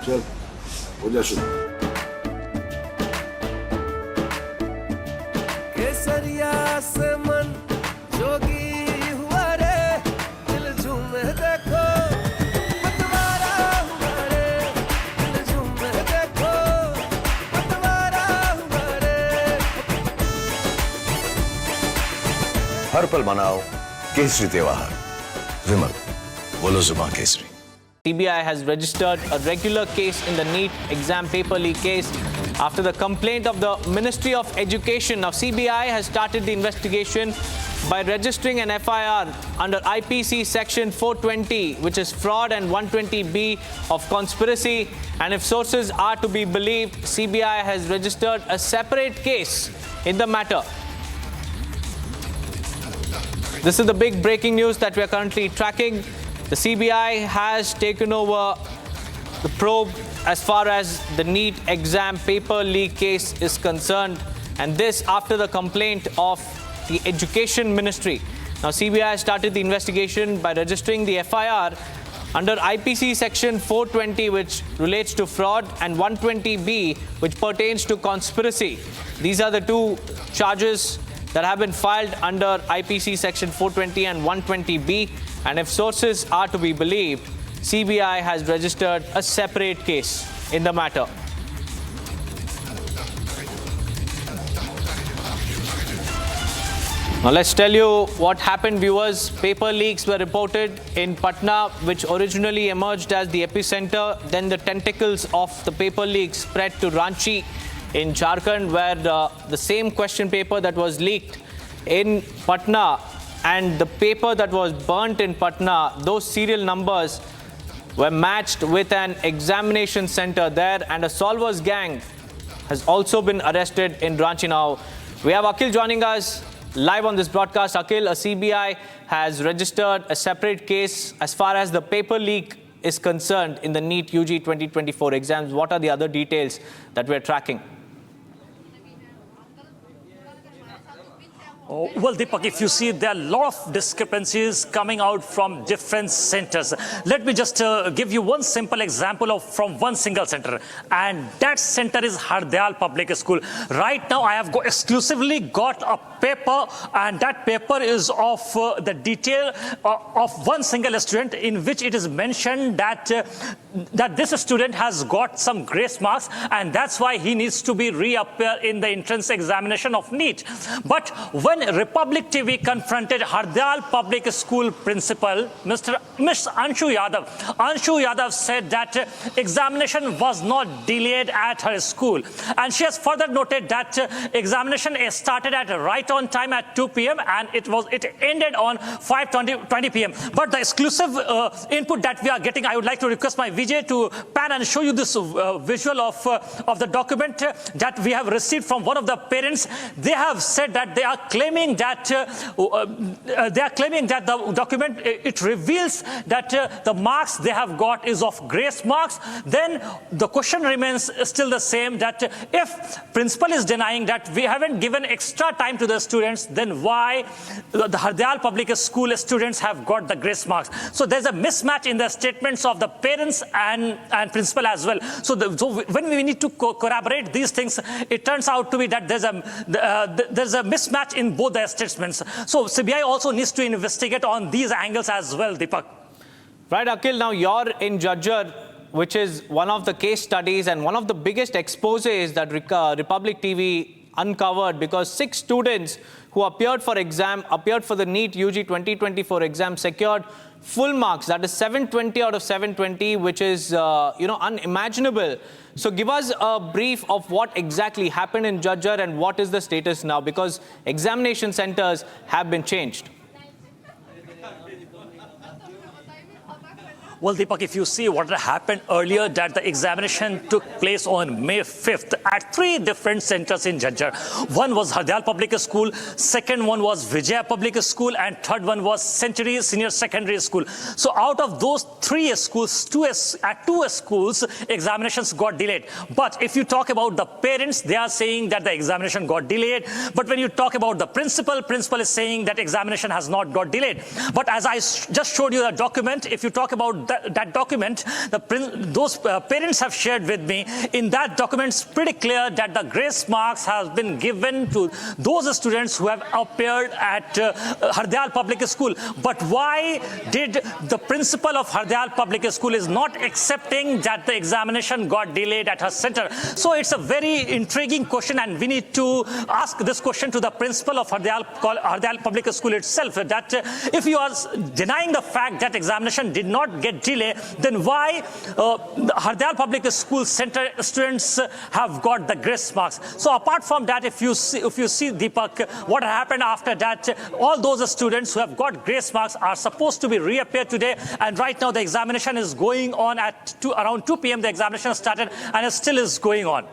चल हो जा शुरू। केसरिया से मन जोगी हुआ रे, दिल झूमे देखो पतवारा हुआ रे, दिल झूमे देखो पतवारा हुआ रे। हर पल मनाओ केसरी त्योहार। विमल, बोलो जुबान Kesari. CBI has registered a regular case in the NEET exam paper leak case after the complaint of the Ministry of Education. Now, CBI has started the investigation by registering an FIR under IPC section 420, which is fraud, and 120B of conspiracy. And if sources are to be believed, CBI has registered a separate case in the matter. This is the big breaking news that we are currently tracking. The CBI has taken over the probe as far as the NEET exam paper leak case is concerned, and this after the complaint of the Education Ministry. Now, CBI has started the investigation by registering the FIR under IPC section 420, which relates to fraud, and 120B, which pertains to conspiracy. These are the two charges that have been filed under IPC section 420 and 120B. And if sources are to be believed, CBI has registered a separate case in the matter. Now let's tell you what happened, viewers. Paper leaks were reported in Patna, which originally emerged as the epicenter. Then the tentacles of the paper leaks spread to Ranchi in Jharkhand, where the same question paper that was leaked in Patna and the paper that was burnt in Patna, those serial numbers were matched with an examination center there, and a solvers gang has also been arrested in Ranchi. Now, we have Akhil joining us live on this broadcast. Akhil, a CBI has registered a separate case as far as the paper leak is concerned in the NEET-UG 2024 exams. What are the other details that we're tracking? Well, Deepak, if you see, there are a lot of discrepancies coming out from different centers. Let me just give you one simple example from one single center, and that center is Hardyal Public School. Right now, I have exclusively got a paper, and that paper is of the detail of one single student, in which it is mentioned that that this student has got some grace marks, and that's why he needs to be reappear in the entrance examination of NEET. But when Republic TV confronted Hardyal Public School principal, Miss Anshu Yadav said that examination was not delayed at her school, and she has further noted that examination started at right on time at 2 p.m. and it ended on 5:20 p.m. But the exclusive input that we are getting, I would like to request my VJ to pan and show you this visual of the document that we have received from one of the parents. They have said that they are claiming that the document, it reveals that the marks they have got is of grace marks. Then the question remains still the same, that if principal is denying that we haven't given extra time to the students, then why the Hardyal Public School students have got the grace marks? So there's a mismatch in the statements of the parents and principal as well. So when we need to corroborate these things, it turns out to be that there's a mismatch in both the statements. So CBI also needs to investigate on these angles as well, Deepak. Right, Akhil, now you're in Jajjar, which is one of the case studies and one of the biggest exposes that Republic TV uncovered, because 6 students who appeared for the NEET-UG 2024 exam secured full marks. That is 720 out of 720, which is unimaginable. So give us a brief of what exactly happened in Jajjar and what is the status now, because examination centers have been changed. Well, Deepak, if you see what happened earlier, that the examination took place on May 5th at 3 different centers in Jajjar. One was Hardyal Public School, second one was Vijaya Public School, and third one was Century Senior Secondary School. So out of those 3 schools, 2 schools, examinations got delayed. But if you talk about the parents, they are saying that the examination got delayed. But when you talk about the principal is saying that examination has not got delayed. But as I just showed you the document, if you talk about that document, those parents have shared with me. In that document, it's pretty clear that the grace marks have been given to those students who have appeared at Hardyal Public School. But why did the principal of Hardyal Public School is not accepting that the examination got delayed at her center? So it's a very intriguing question, and we need to ask this question to the principal of Hardyal Public School itself, that if you are denying the fact that examination did not get delayed, then why Hardyal Public School Center students have got the grace marks? So apart from that, if you see Deepak, what happened after that, all those students who have got grace marks are supposed to be reappeared today, and right now the examination is going on at around 2 p.m. The examination started and it still is going on.